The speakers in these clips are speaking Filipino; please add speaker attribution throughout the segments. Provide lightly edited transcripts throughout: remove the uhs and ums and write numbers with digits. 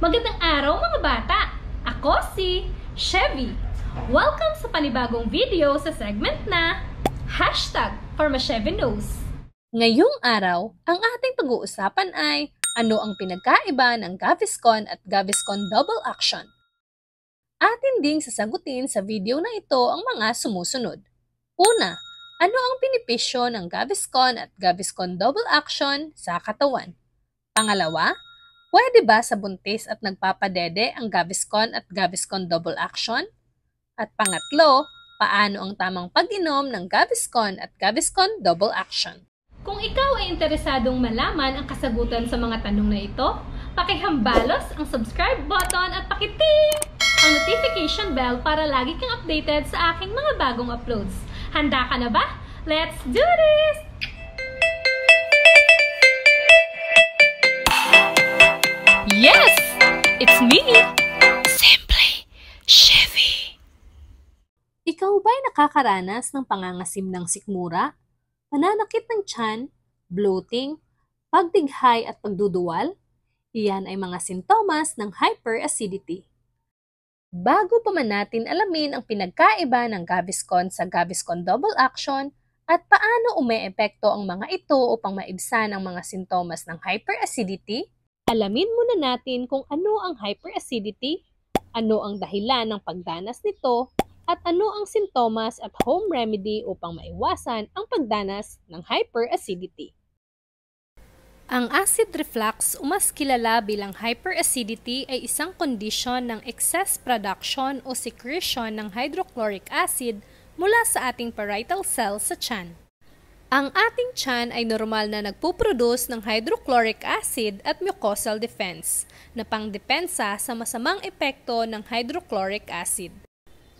Speaker 1: Magandang araw mga bata! Ako si Chevy. Welcome sa panibagong video sa segment na #ForMaChevyKnows.
Speaker 2: Ngayong araw, ang ating pag-uusapan ay ano ang pinagkaiba ng Gaviscon at Gaviscon Double Action. Atin ding sasagutin sa video na ito ang mga sumusunod. Una, ano ang benepisyo ng Gaviscon at Gaviscon Double Action sa katawan? Pangalawa, pwede ba sa buntis at nagpapadede ang Gaviscon at Gaviscon Double Action? At pangatlo, paano ang tamang pag-inom ng Gaviscon at Gaviscon Double Action?
Speaker 1: Kung ikaw ay interesadong malaman ang kasagutan sa mga tanong na ito, pakihambalos ang subscribe button at pakiting ang notification bell para lagi kang updated sa aking mga bagong uploads. Handa ka na ba? Let's do this!
Speaker 2: Yes! It's me! Simply Chevy! Ikaw ba'y nakakaranas ng pangangasim ng sikmura, pananakit ng tiyan, bloating, pagdighay at pagduduwal? Iyan ay mga sintomas ng hyperacidity. Bago pa man natin alamin ang pinagkaiba ng Gaviscon sa Gaviscon Double Action at paano umeepekto ang mga ito upang maibsan ang mga sintomas ng hyperacidity, alamin muna natin kung ano ang hyperacidity, ano ang dahilan ng pagdanas nito, at ano ang sintomas at home remedy upang maiwasan ang pagdanas ng hyperacidity. Ang acid reflux o mas kilala bilang hyperacidity ay isang kondisyon ng excess production o secretion ng hydrochloric acid mula sa ating parietal cells sa tiyan. Ang ating tiyan ay normal na nagpuproduce ng hydrochloric acid at mucosal defense na pangdepensa sa masamang epekto ng hydrochloric acid.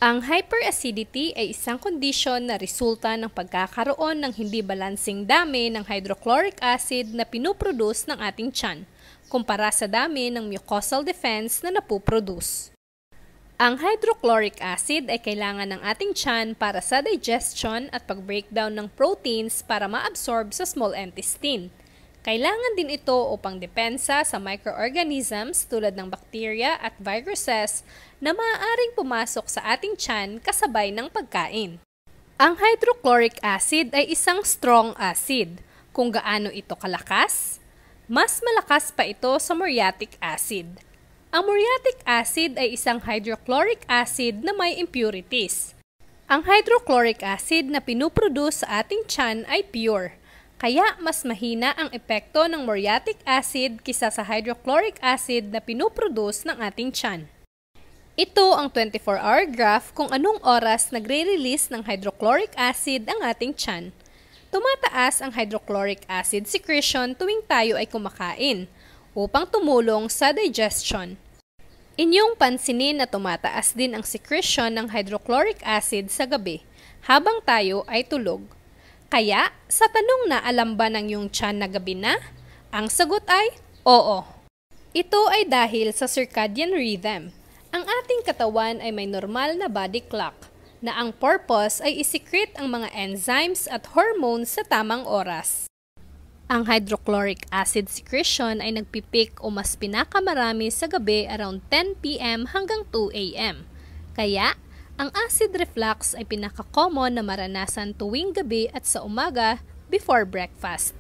Speaker 2: Ang hyperacidity ay isang kondisyon na resulta ng pagkakaroon ng hindi balansing dami ng hydrochloric acid na pinuproduce ng ating tiyan kumpara sa dami ng mucosal defense na napuproduce. Ang hydrochloric acid ay kailangan ng ating tiyan para sa digestion at pag-breakdown ng proteins para ma-absorb sa small intestine. Kailangan din ito upang depensa sa microorganisms tulad ng bacteria at viruses na maaaring pumasok sa ating tiyan kasabay ng pagkain. Ang hydrochloric acid ay isang strong acid. Kung gaano ito kalakas, mas malakas pa ito sa muriatic acid. Ang muriatic acid ay isang hydrochloric acid na may impurities. Ang hydrochloric acid na pinuproduce sa ating tiyan ay pure. Kaya mas mahina ang epekto ng muriatic acid kisa sa hydrochloric acid na pinuproduce ng ating tiyan. Ito ang 24-hour graph kung anong oras nagre-release ng hydrochloric acid ang ating tiyan. Tumataas ang hydrochloric acid secretion tuwing tayo ay kumakain upang tumulong sa digestion. Inyong pansinin na tumataas din ang secretion ng hydrochloric acid sa gabi habang tayo ay tulog. Kaya, sa tanong na alam ba ng iyong tiyan na gabi na? Ang sagot ay oo. Ito ay dahil sa circadian rhythm. Ang ating katawan ay may normal na body clock na ang purpose ay isikret ang mga enzymes at hormones sa tamang oras. Ang hydrochloric acid secretion ay nagpipik o mas pinakamarami sa gabi around 10 p.m. hanggang 2 a.m. Kaya, ang acid reflux ay pinaka-common na maranasan tuwing gabi at sa umaga before breakfast.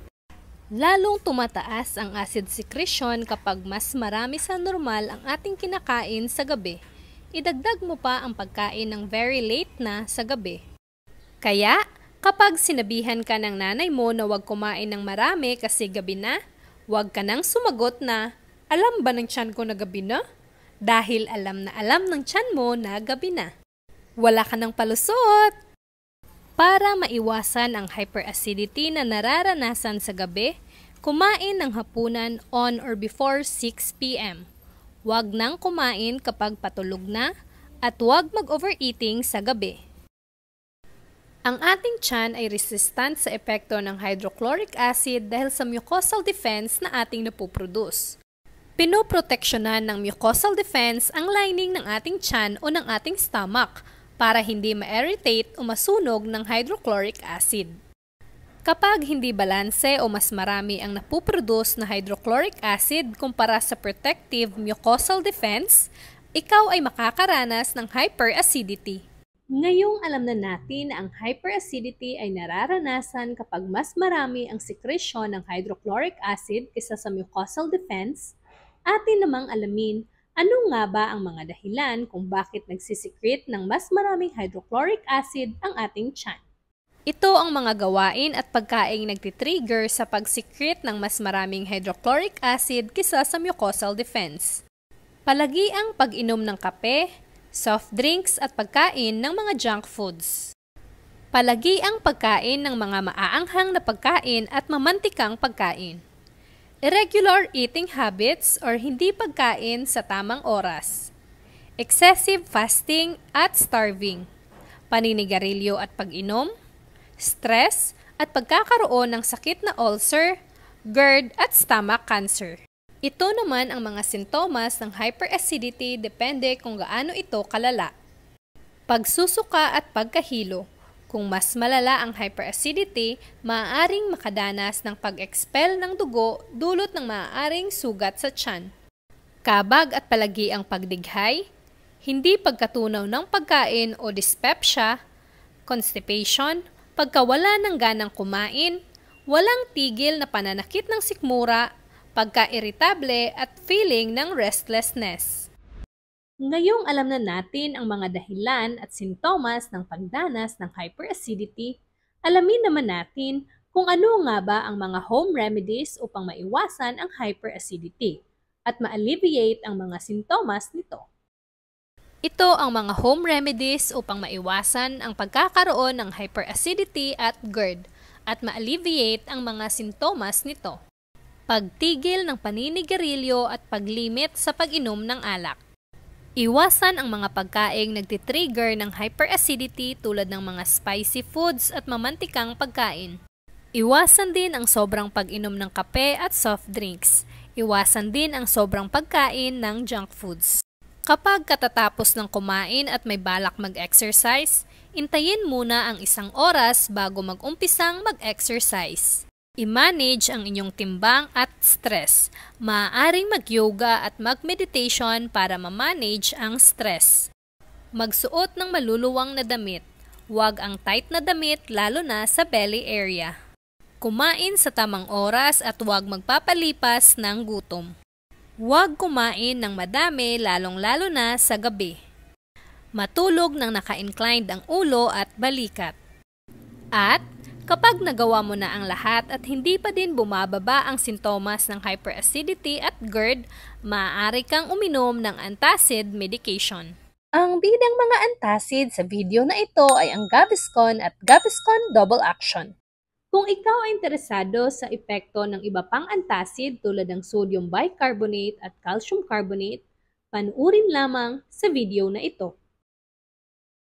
Speaker 2: Lalong tumataas ang acid secretion kapag mas marami sa normal ang ating kinakain sa gabi. Idagdag mo pa ang pagkain ng very late na sa gabi. Kaya, kapag sinabihan ka ng nanay mo na huwag kumain ng marami kasi gabi na, huwag ka nang sumagot na, alam ba ng tiyan ko na gabi na? Dahil alam na alam ng tiyan mo na gabi na. Wala ka ng palusot! Para maiwasan ang hyperacidity na nararanasan sa gabi, kumain ng hapunan on or before 6 p.m. Huwag nang kumain kapag patulog na at huwag mag-overeating sa gabi. Ang ating tiyan ay resistant sa epekto ng hydrochloric acid dahil sa mucosal defense na ating napuproduce. Pinoproteksyonan ng mucosal defense ang lining ng ating tiyan o ng ating stomach para hindi ma-irritate o masunog ng hydrochloric acid. Kapag hindi balanse o mas marami ang napuproduce na hydrochloric acid kumpara sa protective mucosal defense, ikaw ay makakaranas ng hyperacidity. Ngayong alam na natin na ang hyperacidity ay nararanasan kapag mas marami ang secretion ng hydrochloric acid kaysa sa mucosal defense, atin namang alamin ano nga ba ang mga dahilan kung bakit nagsisecrete ng mas maraming hydrochloric acid ang ating tiyan. Ito ang mga gawain at pagkaing nagtitrigger sa pag-secrete ng mas maraming hydrochloric acid kaysa sa mucosal defense. Palagi ang pag-inom ng kape, soft drinks at pagkain ng mga junk foods. Palagi ang pagkain ng mga maaanghang na pagkain at mamantikang pagkain. Irregular eating habits or hindi pagkain sa tamang oras. Excessive fasting at starving. Paninigarilyo at pag-inom. Stress at pagkakaroon ng sakit na ulcer, GERD at stomach cancer. Ito naman ang mga sintomas ng hyperacidity depende kung gaano ito kalala. Pagsusuka at pagkahilo. Kung mas malala ang hyperacidity, maaaring makadanas ng pag-expel ng dugo dulot ng maaaring sugat sa tiyan. Kabag at palagi ang pagdighay, hindi pagkatunaw ng pagkain o dyspepsia, constipation, pagkawala ng ganang kumain, walang tigil na pananakit ng sikmura, pagka-irritable at feeling ng restlessness. Ngayong alam na natin ang mga dahilan at sintomas ng pagdanas ng hyperacidity, alamin naman natin kung ano nga ba ang mga home remedies upang maiwasan ang hyperacidity at ma-alleviate ang mga sintomas nito. Ito ang mga home remedies upang maiwasan ang pagkakaroon ng hyperacidity at GERD at ma-alleviate ang mga sintomas nito. Pagtigil ng paninigarilyo at paglimit sa pag-inom ng alak. Iwasan ang mga pagkaing nagtitrigger ng hyperacidity tulad ng mga spicy foods at mamantikang pagkain. Iwasan din ang sobrang pag-inom ng kape at soft drinks. Iwasan din ang sobrang pagkain ng junk foods. Kapag katatapos ng kumain at may balak mag-exercise, intayin muna ang 1 oras bago mag-umpisang mag-exercise. I-manage ang inyong timbang at stress. Maaaring mag-yoga at mag-meditation para ma-manage ang stress. Magsuot ng maluluwang na damit. Huwag ang tight na damit lalo na sa belly area. Kumain sa tamang oras at huwag magpapalipas ng gutom. Huwag kumain ng madami lalong-lalo na sa gabi. Matulog ng naka-inclined ang ulo at balikat. At kapag nagawa mo na ang lahat at hindi pa din bumababa ang sintomas ng hyperacidity at GERD, maaari kang uminom ng antacid medication. Ang bidang mga antacid sa video na ito ay ang Gaviscon at Gaviscon Double Action. Kung ikaw ay interesado sa epekto ng iba pang antacid tulad ng sodium bicarbonate at calcium carbonate, panuurin lamang sa video na ito.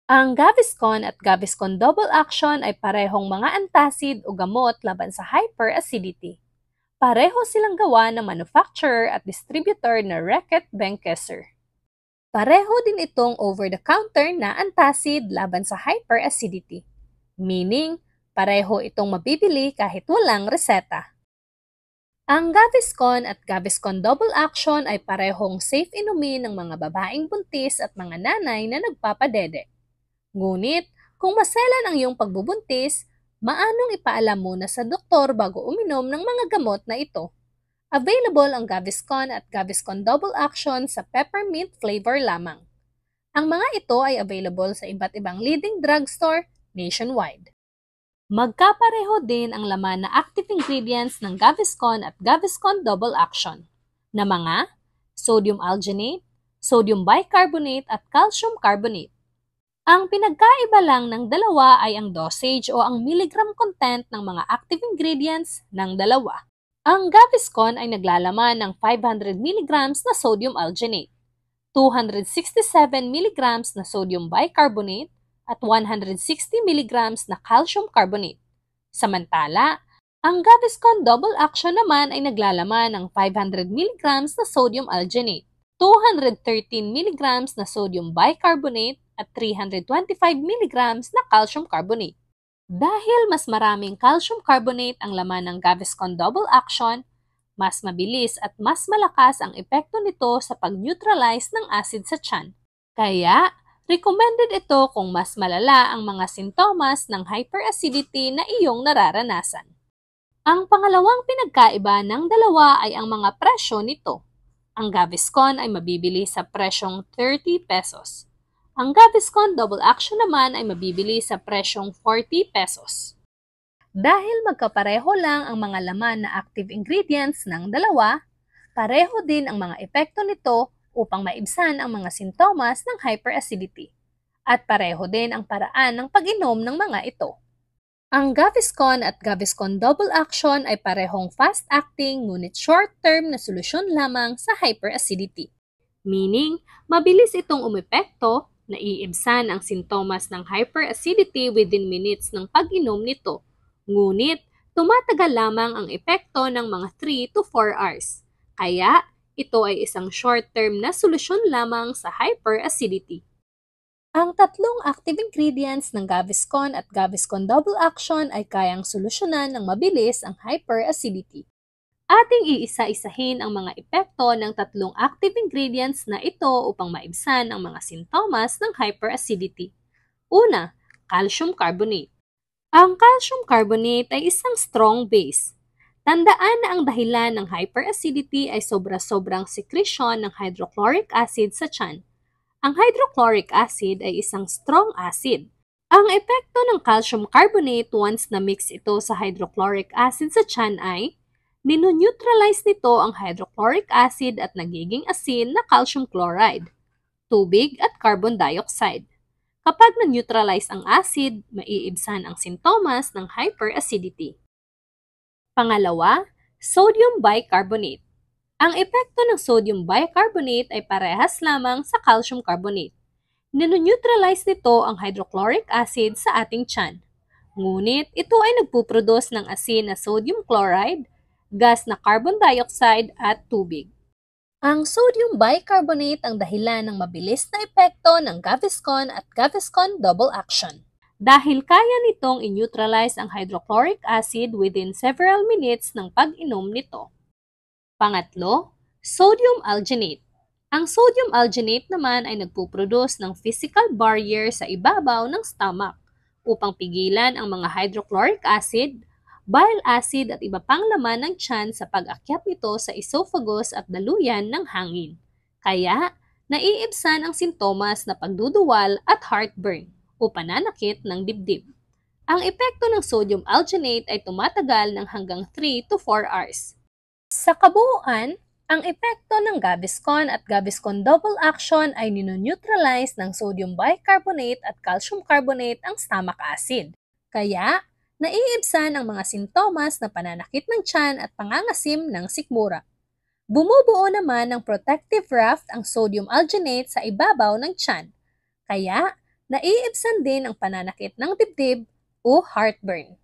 Speaker 2: Ang Gaviscon at Gaviscon Double Action ay parehong mga antacid o gamot laban sa hyperacidity. Pareho silang gawa ng manufacturer at distributor na Reckitt Benckiser. Pareho din itong over-the-counter na antacid laban sa hyperacidity, meaning pareho itong mabibili kahit walang reseta. Ang Gaviscon at Gaviscon Double Action ay parehong safe inumin ng mga babaeng buntis at mga nanay na nagpapadede. Ngunit, kung maselan ang iyong pagbubuntis, maanong ipaalam muna sa doktor bago uminom ng mga gamot na ito. Available ang Gaviscon at Gaviscon Double Action sa peppermint flavor lamang. Ang mga ito ay available sa iba't ibang leading drugstore nationwide. Magkapareho din ang laman na active ingredients ng Gaviscon at Gaviscon Double Action na mga sodium alginate, sodium bicarbonate at calcium carbonate. Ang pinagkaiba lang ng dalawa ay ang dosage o ang milligram content ng mga active ingredients ng dalawa. Ang Gaviscon ay naglalaman ng 500 mg na sodium alginate, 267 mg na sodium bicarbonate, at 160 mg na calcium carbonate. Samantala, ang Gaviscon Double Action naman ay naglalaman ng 500 mg na sodium alginate, 213 mg na sodium bicarbonate, at 325 mg na calcium carbonate. Dahil mas maraming calcium carbonate ang laman ng Gaviscon Double Action, mas mabilis at mas malakas ang epekto nito sa pag-neutralize ng acid sa tiyan. Kaya, recommended ito kung mas malala ang mga sintomas ng hyperacidity na iyong nararanasan. Ang pangalawang pinagkaiba ng dalawa ay ang mga presyo nito. Ang Gaviscon ay mabibili sa presyong 30 pesos. Ang Gaviscon Double Action naman ay mabibili sa presyong 40 pesos. Dahil magkapareho lang ang mga laman na active ingredients ng dalawa, pareho din ang mga epekto nito upang maibsan ang mga sintomas ng hyperacidity. At pareho din ang paraan ng pag-inom ng mga ito. Ang Gaviscon at Gaviscon Double Action ay parehong fast-acting ngunit short-term na solusyon lamang sa hyperacidity. Meaning, mabilis itong umepekto, naiibsan ang sintomas ng hyperacidity within minutes ng pag-inom nito. Ngunit, tumatagal lamang ang epekto ng mga 3 to 4 hours. Kaya, ito ay isang short-term na solusyon lamang sa hyperacidity. Ang tatlong active ingredients ng Gaviscon at Gaviscon Double Action ay kayang solusyonan ng mabilis ang hyperacidity. Ating iisa-isahin ang mga epekto ng tatlong active ingredients na ito upang maibsan ang mga sintomas ng hyperacidity. Una, calcium carbonate. Ang calcium carbonate ay isang strong base. Tandaan na ang dahilan ng hyperacidity ay sobra-sobrang secretion ng hydrochloric acid sa tiyan. Ang hydrochloric acid ay isang strong acid. Ang epekto ng calcium carbonate once na-mix ito sa hydrochloric acid sa tiyan ay ninoneutralize nito ang hydrochloric acid at nagiging asin na calcium chloride, tubig at carbon dioxide. Kapag na-neutralize ang acid, maiibsan ang sintomas ng hyperacidity. Pangalawa, sodium bicarbonate. Ang epekto ng sodium bicarbonate ay parehas lamang sa calcium carbonate. Ninoneutralize nito ang hydrochloric acid sa ating tiyan. Ngunit ito ay nagpuproduce ng asin na sodium chloride, gas na carbon dioxide at tubig. Ang sodium bicarbonate ang dahilan ng mabilis na epekto ng Gaviscon at Gaviscon Double Action. Dahil kaya nitong i-neutralize ang hydrochloric acid within several minutes ng pag-inom nito. Pangatlo, sodium alginate. Ang sodium alginate naman ay nagpuproduce ng physical barrier sa ibabaw ng stomach upang pigilan ang mga hydrochloric acid, bile acid at iba pang laman ng tiyan sa pag-akyat nito sa esophagus at daluyan ng hangin. Kaya, naiibsan ang sintomas na pagduduwal at heartburn o pananakit ng dibdib. Ang epekto ng sodium alginate ay tumatagal ng hanggang 3 to 4 hours. Sa kabuuan, ang epekto ng Gaviscon at Gaviscon Double Action ay ninoneutralize ng sodium bicarbonate at calcium carbonate ang stomach acid. Kaya, naiibsan ang mga sintomas na pananakit ng tiyan at pangangasim ng sikmura. Bumubuo naman ng protective raft ang sodium alginate sa ibabaw ng tiyan. Kaya, naiibsan din ang pananakit ng dibdib o heartburn.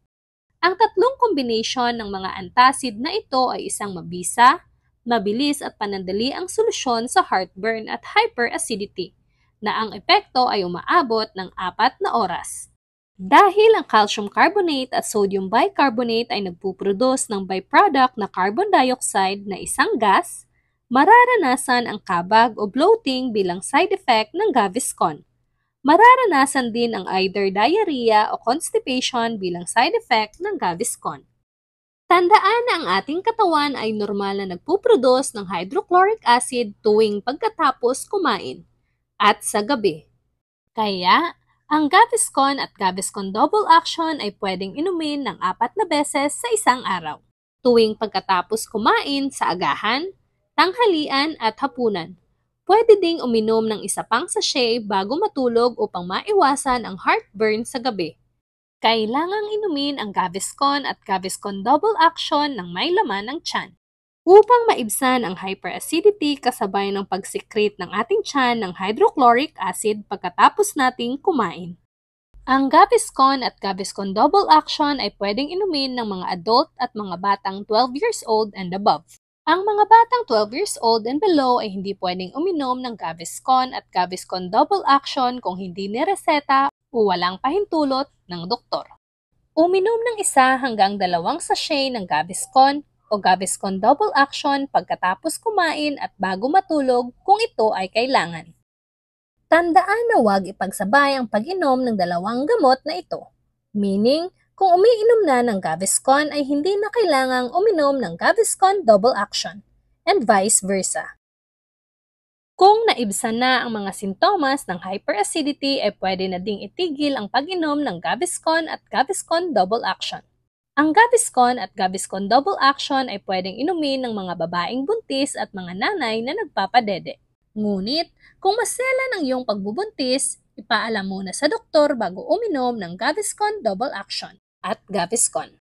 Speaker 2: Ang tatlong kombinasyon ng mga antacid na ito ay isang mabisa, mabilis at panandali ang solusyon sa heartburn at hyperacidity, na ang epekto ay umaabot ng 4 na oras. Dahil ang calcium carbonate at sodium bicarbonate ay nagpuproduce ng byproduct na carbon dioxide na isang gas, mararanasan ang kabag o bloating bilang side effect ng Gaviscon. Mararanasan din ang either diarrhea o constipation bilang side effect ng Gaviscon. Tandaan na ang ating katawan ay normal na nagpuproduce ng hydrochloric acid tuwing pagkatapos kumain at sa gabi. Kaya, ang Gaviscon at Gaviscon Double Action ay pwedeng inumin ng 4 na beses sa isang araw, tuwing pagkatapos kumain sa agahan, tanghalian at hapunan. Pwede ding uminom ng isa pang sachet bago matulog upang maiwasan ang heartburn sa gabi. Kailangang inumin ang Gaviscon at Gaviscon Double Action ng may laman ng tiyan upang maibsan ang hyperacidity kasabay ng pagsikret ng ating tiyan ng hydrochloric acid pagkatapos nating kumain. Ang Gaviscon at Gaviscon Double Action ay pwedeng inumin ng mga adult at mga batang 12 years old and above. Ang mga batang 12 years old and below ay hindi pwedeng uminom ng Gaviscon at Gaviscon Double Action kung hindi nireseta o walang pahintulot ng doktor. Uminom ng 1 hanggang 2 sachet ng Gaviscon o Gaviscon Double Action pagkatapos kumain at bago matulog kung ito ay kailangan. Tandaan na huwag ipagsabay ang pag-inom ng 2 gamot na ito. Meaning, kung umiinom na ng Gaviscon ay hindi na kailangang uminom ng Gaviscon Double Action and vice versa. Kung naibsan na ang mga sintomas ng hyperacidity ay pwede na ding itigil ang pag-inom ng Gaviscon at Gaviscon Double Action. Ang Gaviscon at Gaviscon Double Action ay pwedeng inumin ng mga babaeng buntis at mga nanay na nagpapadede. Ngunit, kung maselan ang iyong pagbubuntis, ipaalam muna sa doktor bago uminom ng Gaviscon Double Action at Gaviscon.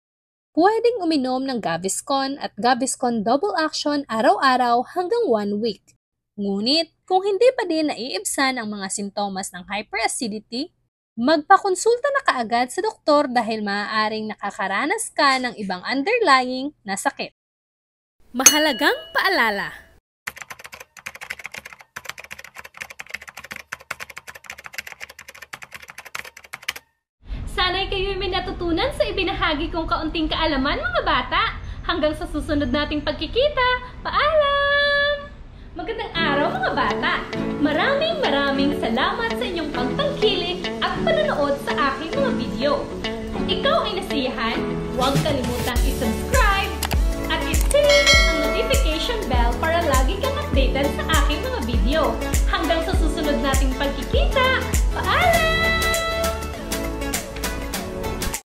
Speaker 2: Pwedeng uminom ng Gaviscon at Gaviscon Double Action araw-araw hanggang 1 week. Ngunit, kung hindi pa din naiibsan ang mga sintomas ng hyperacidity, magpakonsulta na kaagad sa doktor dahil maaaring nakakaranas ka ng ibang underlying na sakit. Mahalagang paalala!
Speaker 1: Sana'y kayo'y may natutunan sa ibinahagi kong kaunting kaalaman, mga bata. Hanggang sa susunod nating pagkikita, paalam! Magandang araw, mga bata! Maraming salamat sa inyong pagtangkilik at panonood sa aking mga video. Kung ikaw ay nasiyahan, huwag kalimutang i-subscribe at i-click ang notification bell para lagi kang updated sa aking mga video. Hanggang sa susunod nating pagkikita, paalam!